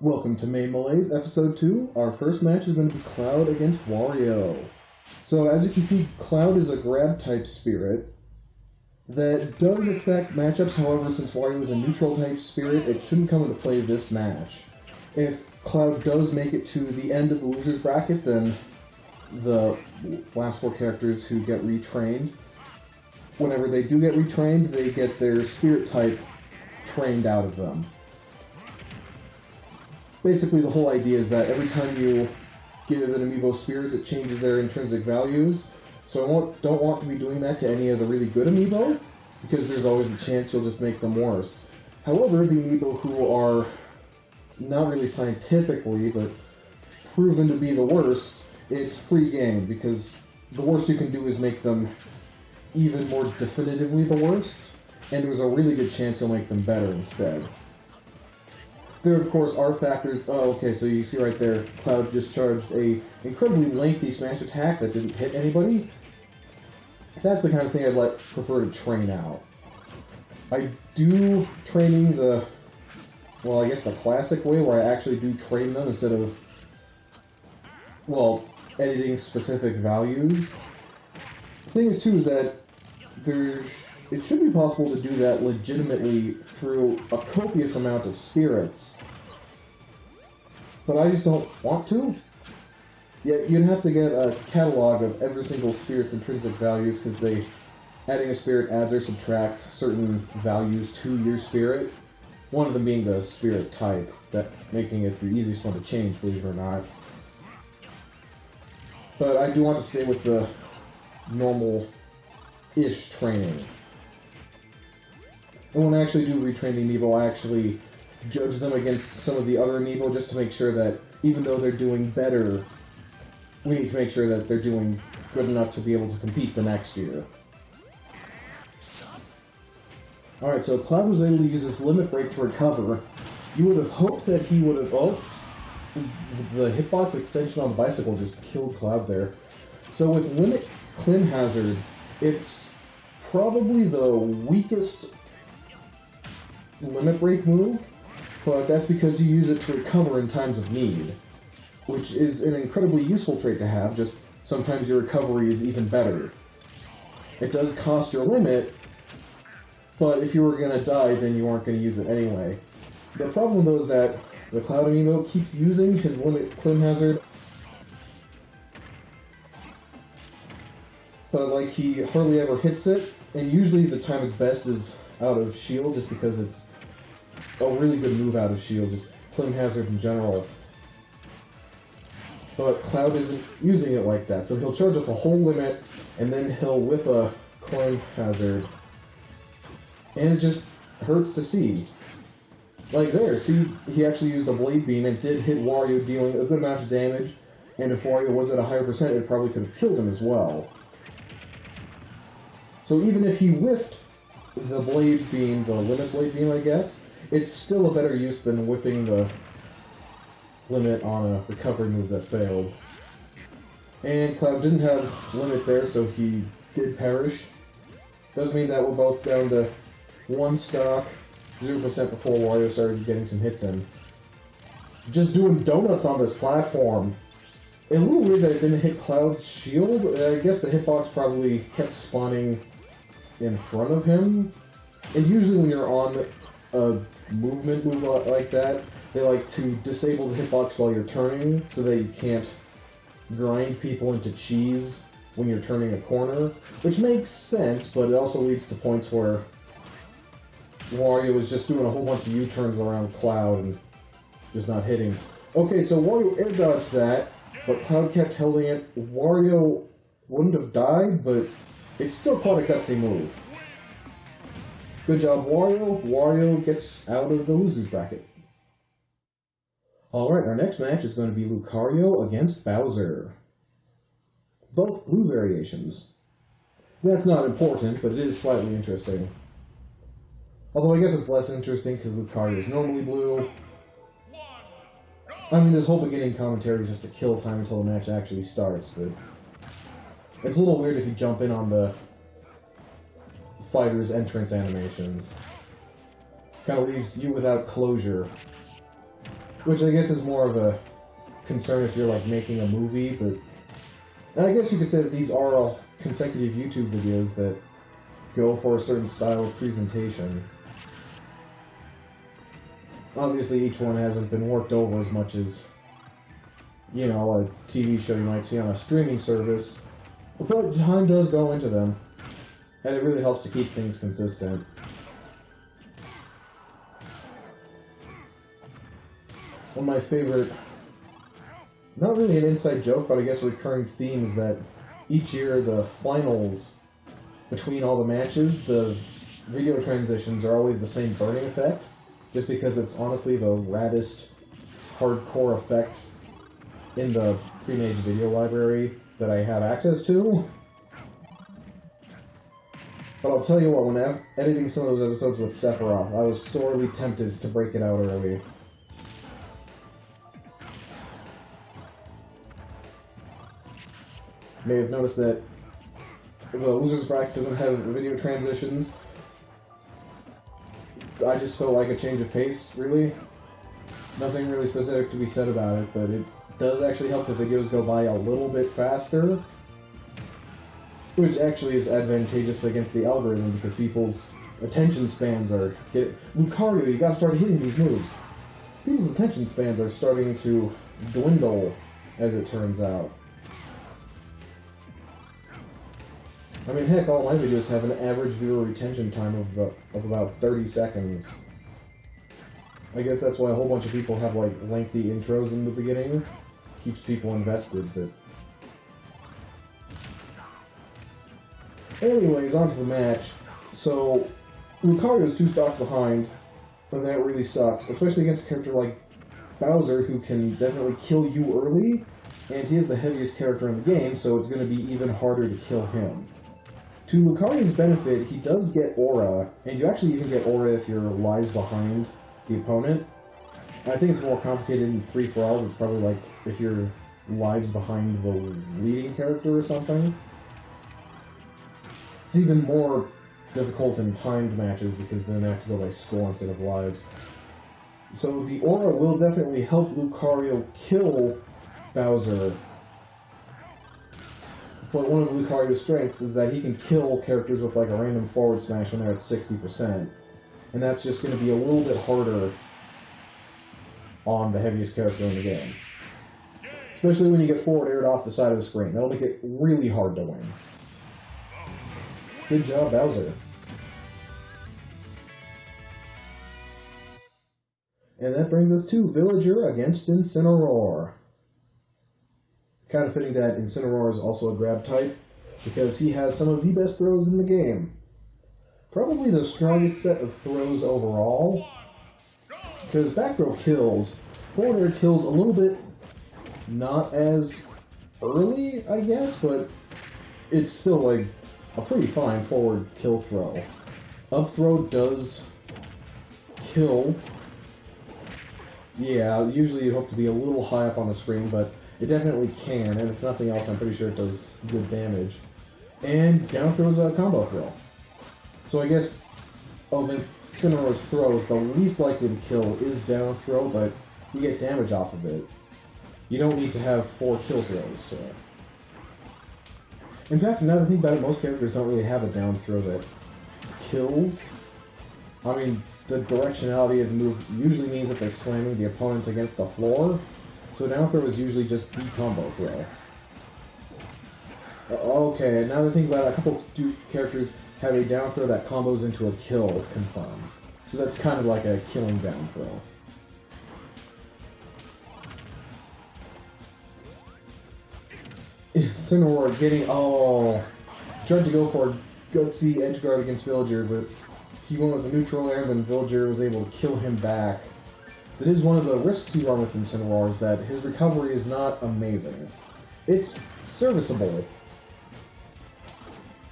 Welcome to Malaise, Episode 2. Our first match is going to be Cloud against Wario. So, as you can see, Cloud is a grab-type spirit that does affect matchups. However, since Wario is a neutral-type spirit, it shouldn't come into play this match. If Cloud does make it to the end of the loser's bracket, then the last four characters who get retrained, whenever they do get retrained, they get their spirit type trained out of them. Basically, the whole idea is that every time you give an amiibo spirits, it changes their intrinsic values. So I don't want to be doing that to any of the really good amiibo, because there's always the chance you'll just make them worse. However, the amiibo who are not really scientifically, but proven to be the worst, it's free game, because the worst you can do is make them even more definitively the worst, and there's a really good chance you'll make them better instead. There, of course, are factors. Oh, okay, so you see right there, Cloud just charged a incredibly lengthy smash attack that didn't hit anybody. That's the kind of thing I'd prefer to train out. I do training the classic way, where I actually do train them instead of, editing specific values. The thing is, too, is that it should be possible to do that legitimately through a copious amount of spirits. But I just don't want to. Yet you'd have to get a catalog of every single spirit's intrinsic values, because adding a spirit adds or subtracts certain values to your spirit. One of them being the spirit type, that making it the easiest one to change, believe it or not. But I do want to stay with the normal-ish training. And when I actually do retrain the amiibo, I actually judge them against some of the other amiibo, just to make sure that even though they're doing better, we need to make sure that they're doing good enough to be able to compete the next year. Alright, so Cloud was able to use this limit break to recover. You would have hoped that he would have... Oh! The hitbox extension on the bicycle just killed Cloud there. So with Limit Clim Hazard, it's probably the weakest limit break move, but that's because you use it to recover in times of need, which is an incredibly useful trait to have, just sometimes your recovery is even better. It does cost your limit, but if you were going to die, then you aren't going to use it anyway. The problem, though, is that the Cloud amiibo keeps using his Limit Clim Hazard, but he hardly ever hits it, and usually the time it's best is out of shield, just because it's a really good move out of shield, just Clim Hazard in general. But Cloud isn't using it like that, so he'll charge up a whole limit, and then he'll whiff a Clim Hazard, and it just hurts to see. Like there, see, he actually used a Blade Beam and did hit Wario, dealing a good amount of damage, and if Wario was at a higher percent, it probably could have killed him as well. So even if he whiffed the Blade Beam, the Limit Blade Beam, I guess, it's still a better use than whiffing the limit on a recovery move that failed. And Cloud didn't have limit there, so he did perish. Does mean that we're both down to one stock, 0% before Wario started getting some hits in. Just doing donuts on this platform. A little weird that it didn't hit Cloud's shield. I guess the hitbox probably kept spawning in front of him. And usually when you're on a movement move like that, they like to disable the hitbox while you're turning, so that you can't grind people into cheese when you're turning a corner. Which makes sense, but it also leads to points where Wario was just doing a whole bunch of U-turns around Cloud and just not hitting. Okay, so Wario air dodged that, but Cloud kept holding it. Wario wouldn't have died, but it's still quite a gutsy move. Good job, Wario. Wario gets out of the loser's bracket. Alright, our next match is going to be Lucario against Bowser. Both blue variations. That's not important, but it is slightly interesting. Although I guess it's less interesting because Lucario is normally blue. I mean, this whole beginning commentary is just to kill time until the match actually starts, but it's a little weird if you jump in on the fighters' entrance animations. Kind of leaves you without closure. Which I guess is more of a concern if you're like making a movie, but I guess you could say that these are all consecutive YouTube videos that go for a certain style of presentation. Obviously, each one hasn't been worked over as much as, you know, a TV show you might see on a streaming service, but time does go into them, and it really helps to keep things consistent. One of my favorite, not really an inside joke, but I guess a recurring theme is that each year the finals between all the matches, the video transitions are always the same burning effect, just because it's honestly the raddest hardcore effect in the pre-made video library that I have access to. But I'll tell you what, when editing some of those episodes with Sephiroth, I was sorely tempted to break it out early. You may have noticed that the Losers Bracket doesn't have video transitions. I just felt like a change of pace, really. Nothing really specific to be said about it, but it does actually help the videos go by a little bit faster, which actually is advantageous against the algorithm because people's attention spans are Lucario, you gotta start hitting these moves. People's attention spans are starting to dwindle, as it turns out. I mean, heck, all my videos have an average viewer retention time of about 30 seconds. I guess that's why a whole bunch of people have, like, lengthy intros in the beginning. Keeps people invested, but... Anyways, on to the match. So, Lucario's 2 stocks behind, and that really sucks, especially against a character like Bowser, who can definitely kill you early, and he is the heaviest character in the game, so it's going to be even harder to kill him. To Lucario's benefit, he does get Aura, and you actually even get Aura if you're lives behind the opponent. I think it's more complicated in free-for-alls. It's probably like if you're lives behind the leading character or something. It's even more difficult in timed matches because then they have to go by score instead of lives. So the Aura will definitely help Lucario kill Bowser. But one of Lucario's strengths is that he can kill characters with like a random forward smash when they're at 60%. And that's just going to be a little bit harder on the heaviest character in the game. Especially when you get forward aired off the side of the screen. That'll make it really hard to win. Good job, Bowser. And that brings us to Villager against Incineroar. Kind of fitting that Incineroar is also a grab type, because he has some of the best throws in the game. Probably the strongest set of throws overall, because back throw kills, forward air kills a little bit not as early, I guess, but it's still like a pretty fine forward kill throw. Up throw does kill. Yeah, usually you hope to be a little high up on the screen, but it definitely can, and if nothing else, I'm pretty sure it does good damage. And down throw is a combo throw. So I guess of Incineroar's throws, the least likely to kill is down throw, but you get damage off of it. You don't need to have 4 kill throws, so... In fact, now that I think about it, most characters don't really have a down throw that kills. I mean, the directionality of the move usually means that they're slamming the opponent against the floor, so down throw is usually just the combo throw. Okay, now that I think about it, a couple characters have a down throw that combos into a kill confirmed. So that's kind of like a killing down throw. Incineroar getting... Oh! Tried to go for a gutsy edge guard against Villager, but he went with a neutral air, and then Villager was able to kill him back. That is one of the risks you run with Incineroar, is that his recovery is not amazing. It's serviceable,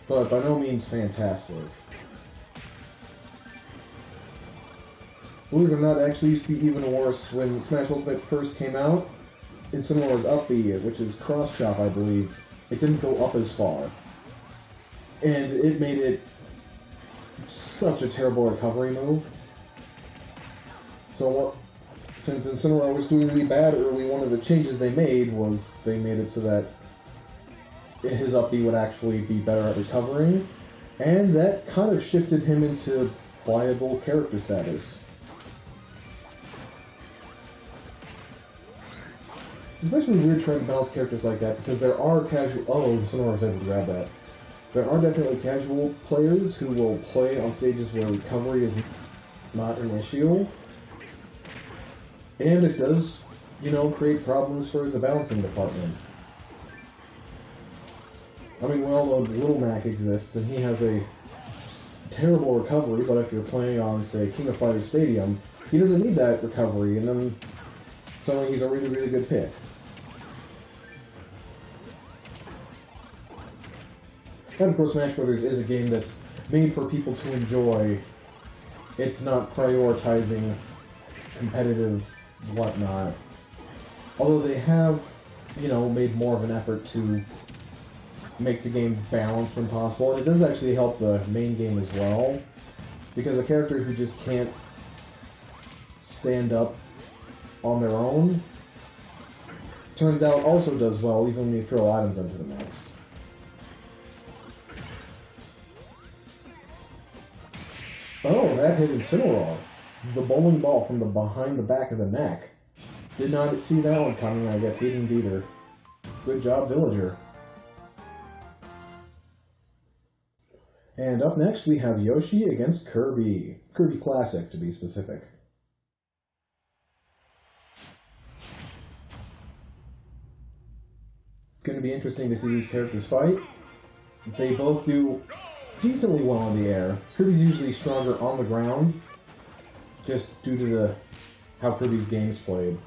but by no means fantastic. Believe it or not, it actually used to be even worse. When Smash Ultimate first came out, Incineroar's up B, which is cross chop, I believe, it didn't go up as far. And it made it such a terrible recovery move. So since Incineroar was doing really bad early, one of the changes they made was they made it so that his up B would actually be better at recovering, and that kind of shifted him into viable character status. Especially weird trying to balance characters like that, because there are casual... Oh, Incineroar was able to grab that. There are definitely casual players who will play on stages where recovery is not an issue. And it does, you know, create problems for the balancing department. I mean, we all know Little Mac exists, and he has a terrible recovery, but if you're playing on, say, King of Fighters Stadium, he doesn't need that recovery, and then so he's a really, really good pick. And of course, Smash Brothers is a game that's made for people to enjoy. It's not prioritizing competitive whatnot. Although they have, you know, made more of an effort to make the game balanced when possible. And it does actually help the main game as well. Because a character who just can't stand up on their own, turns out also does well even when you throw items into the mix. Oh, that hit Incineroar. The bowling ball from behind the back of the neck. Did not see that one coming. I guess he didn't beat her. Good job, Villager. And up next we have Yoshi against Kirby. Kirby Classic, to be specific. Going to be interesting to see these characters fight. They both do decently well in the air. Kirby's usually stronger on the ground, just due to how Kirby's game's played.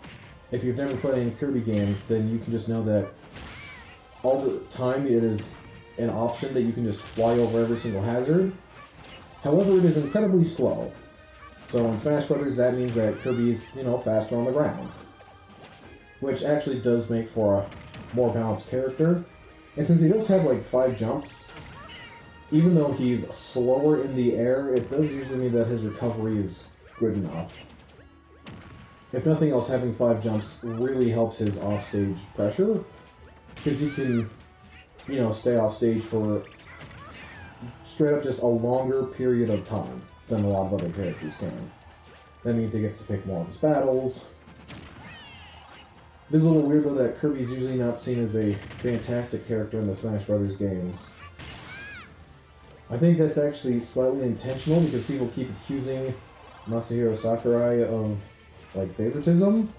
If you've never played any Kirby games, then you can just know that all the time it is an option that you can just fly over every single hazard. However, it is incredibly slow. So in Smash Brothers, that means that Kirby is, you know, faster on the ground, which actually does make for a more balanced character. And since he does have like 5 jumps, even though he's slower in the air, it does usually mean that his recovery is good enough. If nothing else, having 5 jumps really helps his offstage pressure, because he can, you know, stay off stage for straight up just a longer period of time than a lot of other characters can. That means he gets to pick more of his battles. It is a little weird though that Kirby's usually not seen as a fantastic character in the Smash Brothers games. I think that's actually slightly intentional because people keep accusing Masahiro Sakurai of, like, favoritism.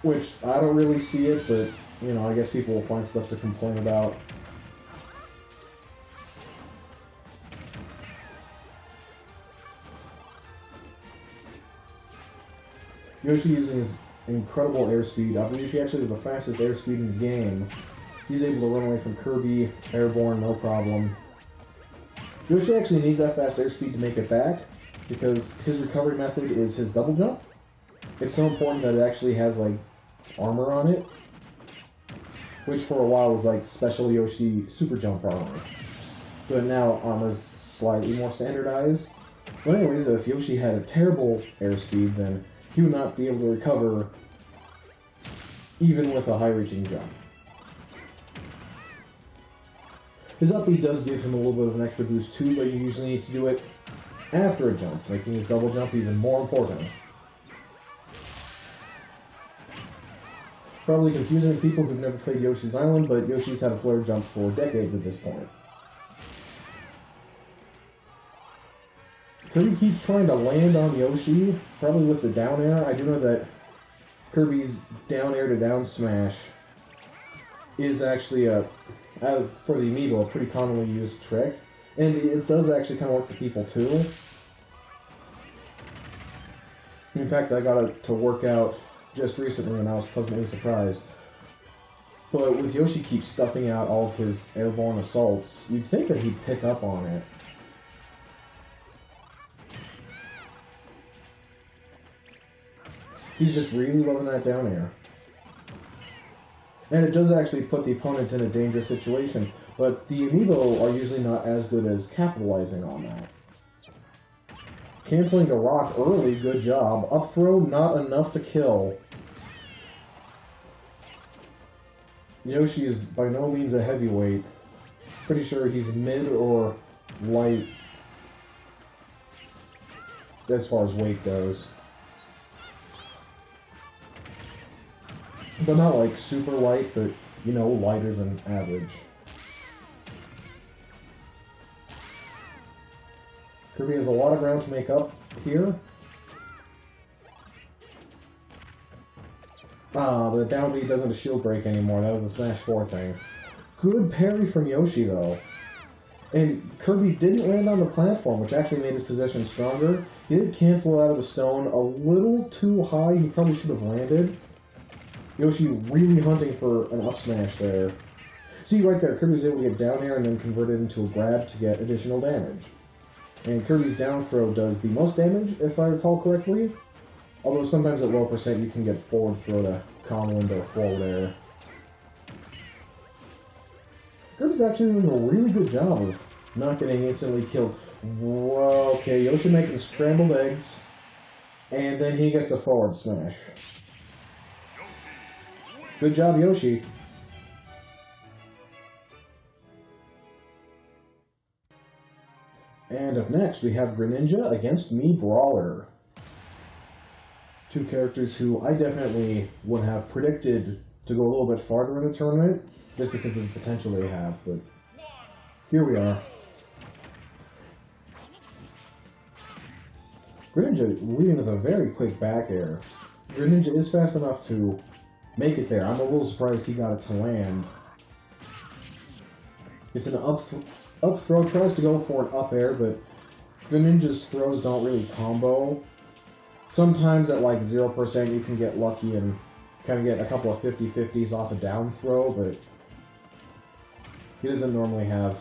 Which, I don't really see it, but, you know, I guess people will find stuff to complain about. Yoshi using his incredible airspeed. I believe he actually has the fastest airspeed in the game. He's able to run away from Kirby, airborne, no problem. Yoshi actually needs that fast airspeed to make it back, because his recovery method is his double jump. It's so important that it actually has, like, armor on it, which for a while was, like, special Yoshi super jump armor. But now armor's slightly more standardized. But anyways, if Yoshi had a terrible airspeed, then he would not be able to recover even with a high-reaching jump. His up B does give him a little bit of an extra boost too, but you usually need to do it after a jump, making his double jump even more important. Probably confusing to people who've never played Yoshi's Island, but Yoshi's had a flare jump for decades at this point. Kirby keeps trying to land on Yoshi, probably with the down air. I do know that Kirby's down air to down smash is actually for the amiibo, a pretty commonly used trick. And it does actually kind of work for people too. In fact, I got it to work out just recently and I was pleasantly surprised. But with Yoshi keeps stuffing out all of his airborne assaults, you'd think that he'd pick up on it. He's just really loving that down air. And it does actually put the opponent in a dangerous situation, but the amiibo are usually not as good as capitalizing on that. Canceling the rock early, good job. Up throw, not enough to kill. Yoshi is by no means a heavyweight. Pretty sure he's mid or light as far as weight goes. But not like super light, but you know, lighter than average. Kirby has a lot of ground to make up here. The down B doesn't have a shield break anymore. That was a Smash 4 thing. Good parry from Yoshi, though. And Kirby didn't land on the platform, which actually made his position stronger. He did cancel out of the stone a little too high. He probably should have landed. Yoshi really hunting for an up smash there. See, right there, Kirby was able to get down air and then convert it into a grab to get additional damage. And Kirby's down throw does the most damage, if I recall correctly. Although sometimes at low percent you can get forward throw to combo into a forward air. Kirby's actually doing a really good job of not getting instantly killed. Whoa, okay, Yoshi making scrambled eggs. And then he gets a forward smash. Good job, Yoshi. And up next, we have Greninja against Mii Brawler. Two characters who I definitely would have predicted to go a little bit farther in the tournament, just because of the potential they have, but here we are. Greninja leading with a very quick back air. Greninja is fast enough to make it there. I'm a little surprised he got it to land. It's an up throw, tries to go for an up air, but Greninja's throws don't really combo. Sometimes at like 0% you can get lucky and kind of get a couple of 50-50s off a down throw, but he doesn't normally have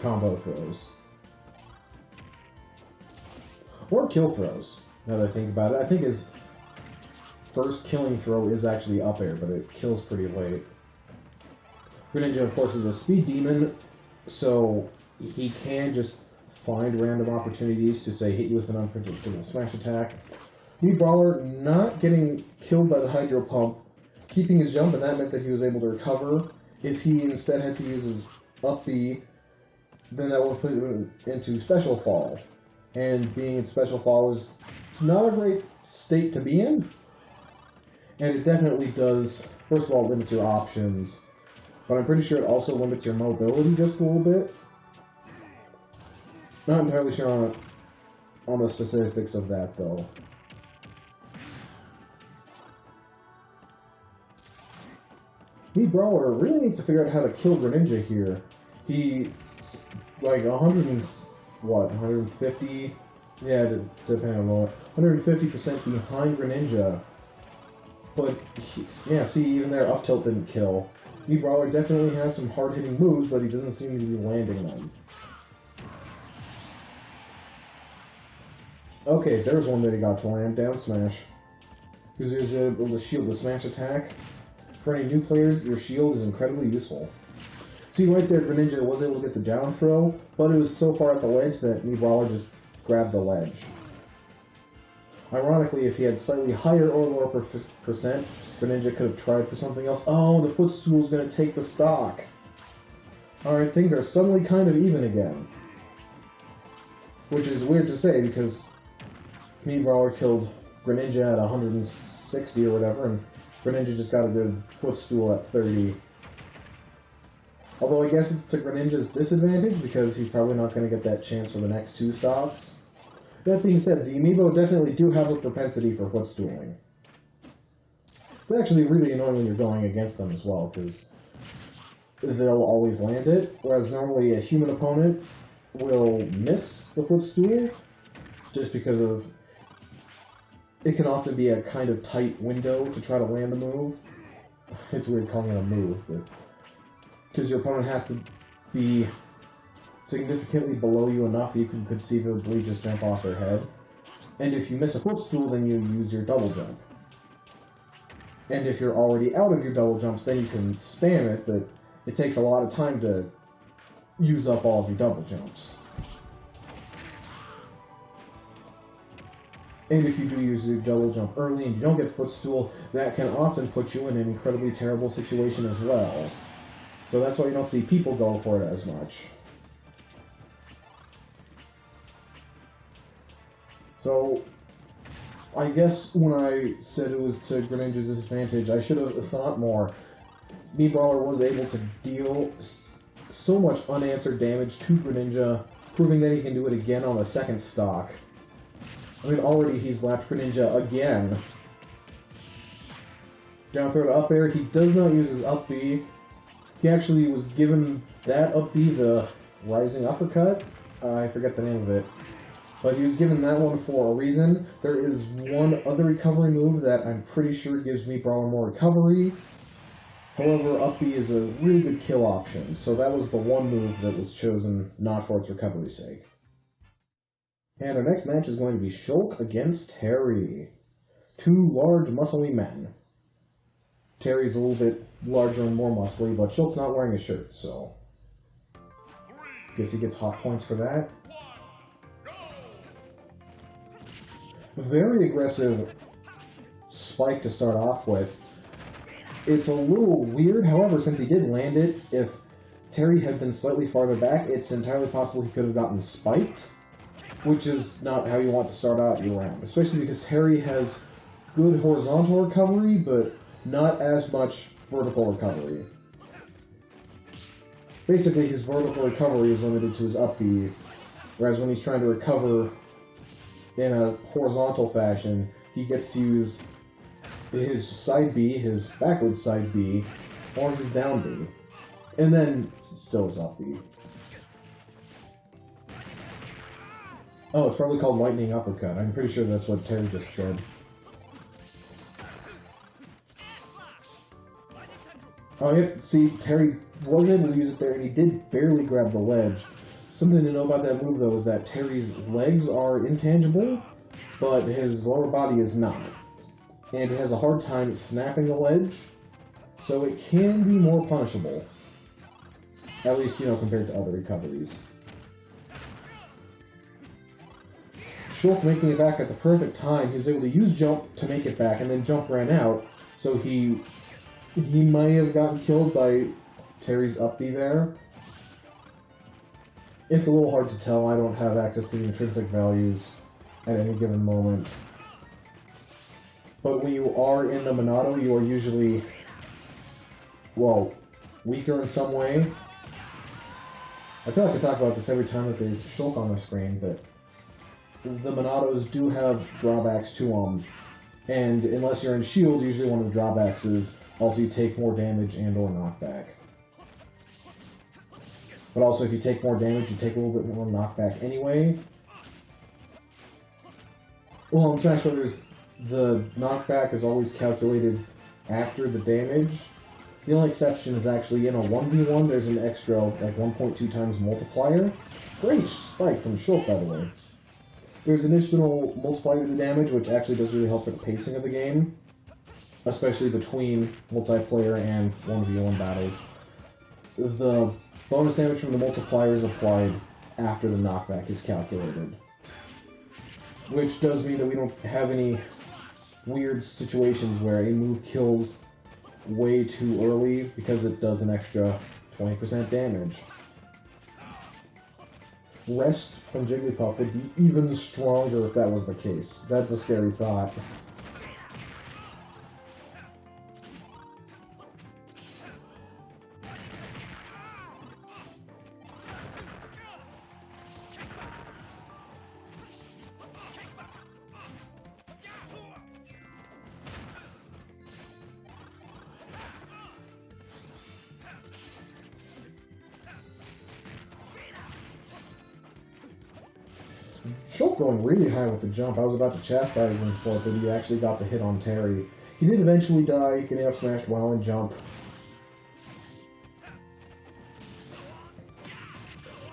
combo throws. Or kill throws, now that I think about it. I think his first killing throw is actually up air, but it kills pretty late. Greninja, of course, is a speed demon, so he can just find random opportunities to, say, hit you with an unpredictable smash attack. Mii Brawler not getting killed by the Hydro Pump, keeping his jump, and that meant that he was able to recover. If he instead had to use his up B, then that would put him into Special Fall. And being in Special Fall is not a great state to be in. And it definitely does, first of all, limit your options, but I'm pretty sure it also limits your mobility just a little bit. Not entirely sure on the specifics of that, though. Mii Brawler really needs to figure out how to kill Greninja here. He's like 150? Yeah, depending on what. 150% behind Greninja. But, yeah, see, even there, up tilt didn't kill. Mii Brawler definitely has some hard-hitting moves, but he doesn't seem to be landing them. Okay, there's one that he got to land, down smash. Because he was able to shield the smash attack. For any new players, your shield is incredibly useful. See, right there, Greninja was able to get the down throw, but it was so far at the ledge that Mii Brawler just grabbed the ledge. Ironically, if he had slightly higher or lower percent, Greninja could have tried for something else. Oh, the footstool's going to take the stock. Alright, things are suddenly kind of even again. Which is weird to say, because Mii Brawler killed Greninja at 160 or whatever, and Greninja just got a good footstool at 30. Although I guess it's to Greninja's disadvantage, because he's probably not going to get that chance for the next two stocks. That being said, the Amiibo definitely do have a propensity for footstooling. It's actually really annoying when you're going against them as well, because they'll always land it, whereas normally a human opponent will miss the footstool, just because of... It can often be a kind of tight window to try to land the move. It's weird calling it a move, but... Because your opponent has to be significantly below you enough that you can conceivably just jump off their head. And if you miss a footstool, then you use your double jump. And if you're already out of your double jumps, then you can spam it, but it takes a lot of time to use up all of your double jumps. And if you do use your double jump early and you don't get the footstool, that can often put you in an incredibly terrible situation as well. So that's why you don't see people go for it as much. So, I guess when I said it was to Greninja's disadvantage, I should have thought more. Mii Brawler was able to deal so much unanswered damage to Greninja, proving that he can do it again on the second stock. I mean, already he's lapped Greninja again. Down throw to up air, he does not use his up B. He actually was given that up B, the rising uppercut. I forget the name of it. But he was given that one for a reason. There is one other recovery move that I'm pretty sure gives Mii Brawler more recovery. However, up B is a really good kill option, so that was the one move that was chosen not for its recovery's sake. And our next match is going to be Shulk against Terry. Two large, muscly men. Terry's a little bit larger and more muscly, but Shulk's not wearing a shirt, so... guess he gets hot points for that. Very aggressive spike to start off with. It's a little weird, however, since he did land it, if Terry had been slightly farther back, it's entirely possible he could have gotten spiked, which is not how you want to start out your round, especially because Terry has good horizontal recovery, but not as much vertical recovery. Basically, his vertical recovery is limited to his up B, whereas when he's trying to recover in a horizontal fashion, he gets to use his side B, his backwards side B, or his down B. And then still his up B. Oh, it's probably called lightning uppercut. I'm pretty sure that's what Terry just said. Oh, yep, see, Terry was able to use it there, and he did barely grab the ledge. Something to know about that move, though, is that Terry's legs are intangible, but his lower body is not. And it has a hard time snapping the ledge, so it can be more punishable. At least, compared to other recoveries. Shulk making it back at the perfect time. He was able to use jump to make it back, and then jump ran out, so he might have gotten killed by Terry's up B there. It's a little hard to tell. I don't have access to the intrinsic values at any given moment. But when you are in the Monado, you are usually, well, weaker in some way. I feel like I talk about this every time that there's Shulk on the screen, but the Monados do have drawbacks to them. And unless you're in shield, usually one of the drawbacks is also you take more damage and or knockback. But also if you take more damage, you take a little bit more knockback anyway. Well, in Smash Bros., the knockback is always calculated after the damage. The only exception is actually in a 1v1, there's an extra, like 1.2 times multiplier. Great spike from Shulk, by the way. There's an additional multiplier to the damage, which actually does really help for the pacing of the game, especially between multiplayer and 1v1 battles. The bonus damage from the multiplier is applied after the knockback is calculated, which does mean that we don't have any weird situations where a move kills way too early because it does an extra 20% damage. Rest from Jigglypuff would be even stronger if that was the case. That's a scary thought. Shulk going really high with the jump. I was about to chastise him for it, but he actually got the hit on Terry. He did eventually die, getting up smashed while in jump.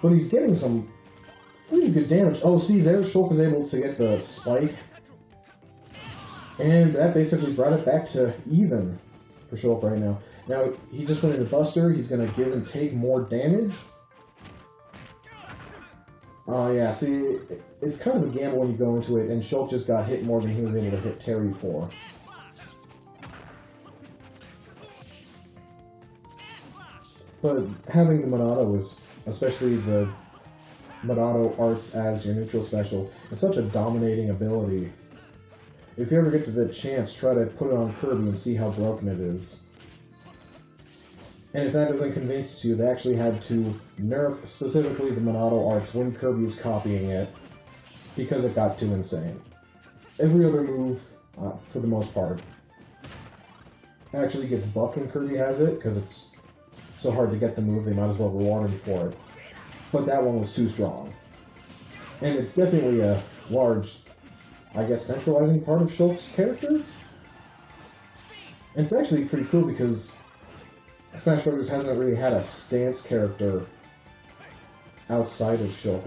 But he's getting some pretty good damage. Oh, see, there Shulk was able to get the spike. And that basically brought it back to even for Shulk right now. Now, he just went into Buster. He's going to give and take more damage. Oh, yeah, see, it's kind of a gamble when you go into it, and Shulk just got hit more than he was able to hit Terry for. But having the Monado is, especially the Monado Arts as your neutral special, is such a dominating ability. If you ever get to the chance, try to put it on Kirby and see how broken it is. And if that doesn't convince you, they actually had to nerf specifically the Monado Arts when Kirby's copying it, because it got too insane. Every other move, for the most part, actually gets buffed when Kirby has it, because it's so hard to get the move, they might as well reward him for it. But that one was too strong. And it's definitely a large, I guess, centralizing part of Shulk's character. And it's actually pretty cool because Smash Bros. Hasn't really had a stance character outside of Shulk.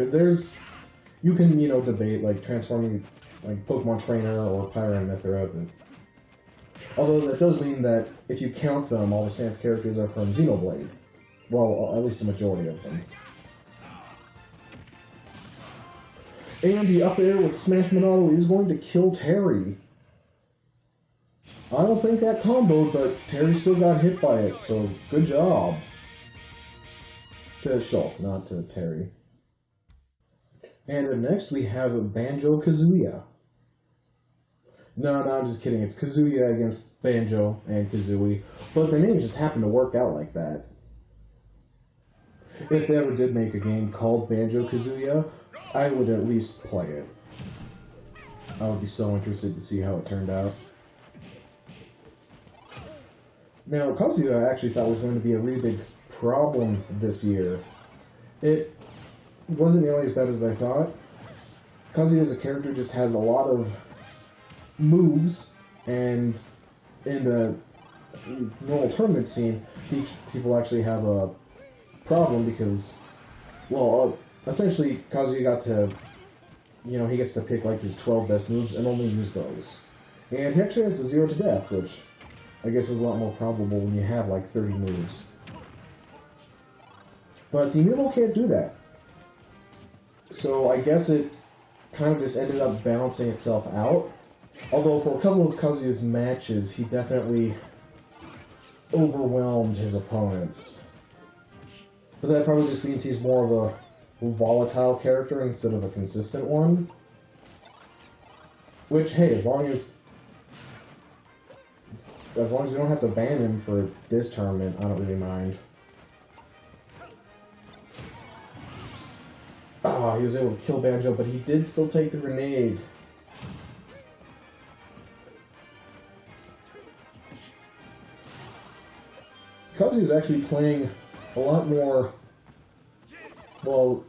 You can, debate, like, transforming, like, Pokemon Trainer or Pyra and Mythra, but although that does mean that if you count them, all the stance characters are from Xenoblade. Well, at least a majority of them. And the up air with Smash Monado is going to kill Terry. I don't think that comboed, but Terry still got hit by it, so good job. To Shulk, not to Terry. And next we have Banjo Kazuya. No, I'm just kidding. It's Kazuya against Banjo and Kazooie, but their names just happen to work out like that. If they ever did make a game called Banjo Kazuya, I would at least play it. I would be so interested to see how it turned out. Now, Kazuya I actually thought was going to be a really big problem this year. It wasn't nearly as bad as I thought. Kazuya as a character just has a lot of moves, and in the normal tournament scene, people actually have a problem because, well, essentially Kazuya got to, he gets to pick like his 12 best moves and only use those. And he actually has a 0 to death, which I guess is a lot more probable when you have like 30 moves. But the Amiibo can't do that. So I guess it kind of just ended up balancing itself out. Although for a couple of Kazuya's matches, he definitely overwhelmed his opponents. But that probably just means he's more of a volatile character instead of a consistent one. Which, hey, as long as we don't have to ban him for this tournament, I don't really mind. Ah, he was able to kill Banjo, but he did still take the grenade. Kazuya's actually playing a lot more, well,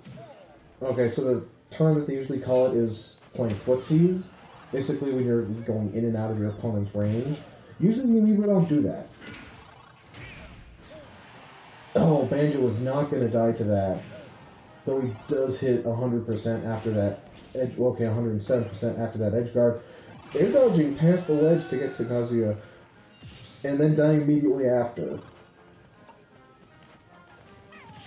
okay, so the term that they usually call it is playing footsies. Basically when you're going in and out of your opponent's range. Usually the Amiibo don't do that. Oh, Banjo was not going to die to that. Though he does hit 100% after that edge, okay, 107% after that edge guard. Air dodging past the ledge to get to Kazuya, and then dying immediately after.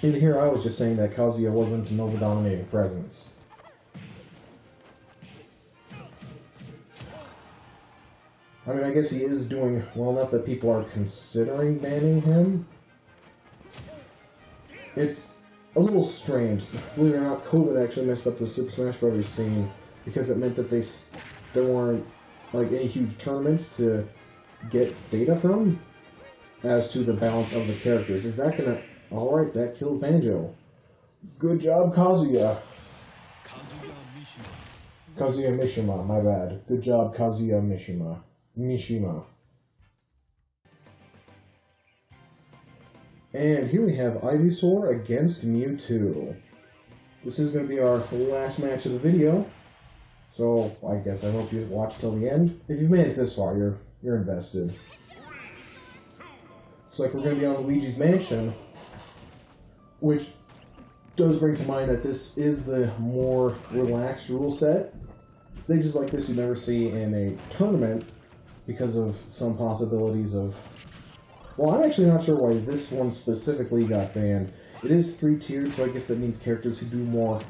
And here I was just saying that Kazuya wasn't an over-dominating presence. I mean, I guess he is doing well enough that people are considering banning him. It's a little strange. Believe it or not, COVID actually messed up the Super Smash Bros. Scene because it meant that there weren't like any huge tournaments to get data from as to the balance of the characters. Is that gonna... Alright, that killed Banjo. Good job, Kazuya. Kazuya Mishima, my bad. Good job, Kazuya Mishima. And here we have Ivysaur against Mewtwo. This is going to be our last match of the video. So, I guess I hope you watch till the end. If you've made it this far, you're invested. Looks like we're going to be on Luigi's Mansion, which does bring to mind that this is the more relaxed rule set. Stages like this you never see in a tournament because of some possibilities of... Well, I'm actually not sure why this one specifically got banned. It is 3-tiered, so I guess that means characters who do more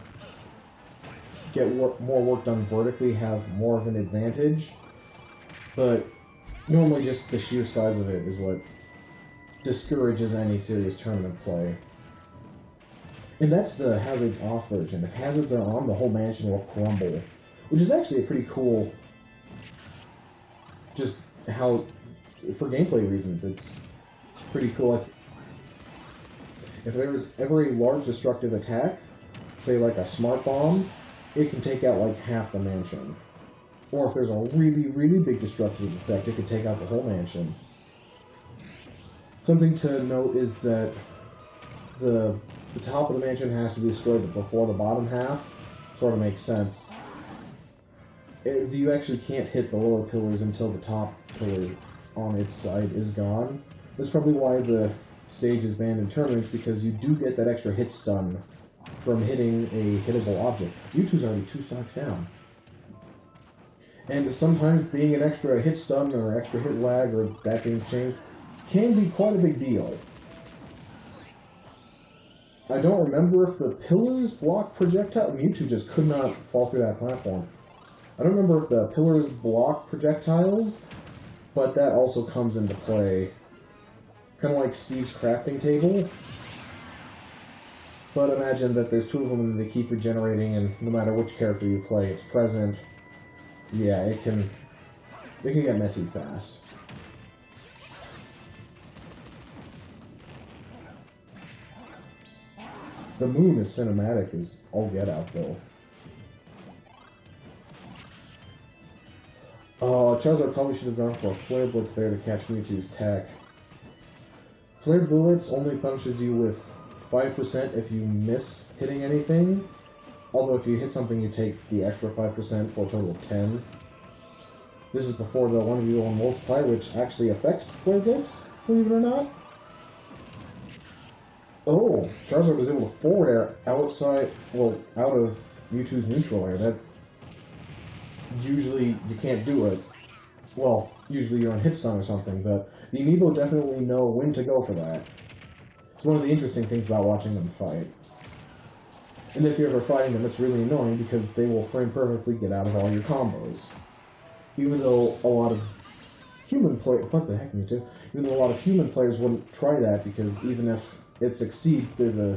get more work done vertically have more of an advantage, but normally just the sheer size of it is what discourages any serious tournament play. And that's the hazards off version. If hazards are on, the whole mansion will crumble, which is actually a pretty cool, just how, for gameplay reasons, it's pretty cool. If there is ever a large destructive attack, say like a smart bomb, it can take out like half the mansion. Or if there's a really, really big destructive effect, it could take out the whole mansion. Something to note is that the top of the mansion has to be destroyed before the bottom half. Sort of makes sense. You actually can't hit the lower pillars until the top pillar on its side is gone. That's probably why the stage is banned in tournaments, because you do get that extra hit stun from hitting a hittable object. Mewtwo's already 2 stocks down. And sometimes being an extra hit stun or extra hit lag or that being changed can be quite a big deal. I don't remember if the pillars block projectile. Mewtwo just could not fall through that platform. I don't remember if the pillars block projectiles, but that also comes into play. Kind of like Steve's crafting table. But imagine that there's 2 of them and they keep regenerating, and no matter which character you play, it's present. Yeah, it can get messy fast. The moon is cinematic as all get out, though. Charizard probably should have gone for a Flare Blitz there to catch Mewtwo's tech. Flare Blitz only punishes you with 5% if you miss hitting anything. Although if you hit something, you take the extra 5% for a total of 10. This is before the 1v1 multiplier, which actually affects Flare Blitz, believe it or not. Oh, Charizard was able to forward air outside, well, out of Mewtwo's neutral air. That usually you can't do it. Well, usually you're on hit stun or something, but the Amiibo definitely know when to go for that. It's one of the interesting things about watching them fight. And if you're ever fighting them, it's really annoying because they will frame perfectly get out of all your combos. Even though a lot of human players, what the heck, Mewtwo? Even though a lot of human players wouldn't try that, because even if it succeeds, there's a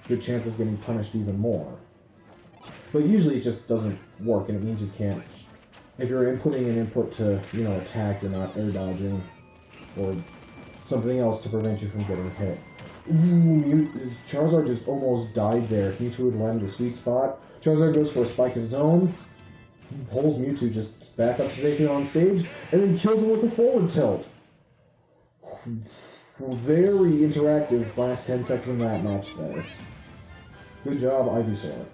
good chance of getting punished even more. But usually it just doesn't work, and it means you can't. If you're inputting an input to, attack, you're not air dodging, or something else to prevent you from getting hit. Ooh, Charizard just almost died there. If Mewtwo had landed the sweet spot, Charizard goes for a Spike of Zone, pulls Mewtwo just back up to safety on stage, and then kills him with a forward tilt. Very interactive last 10 seconds in that match there. Good job, Ivysaur.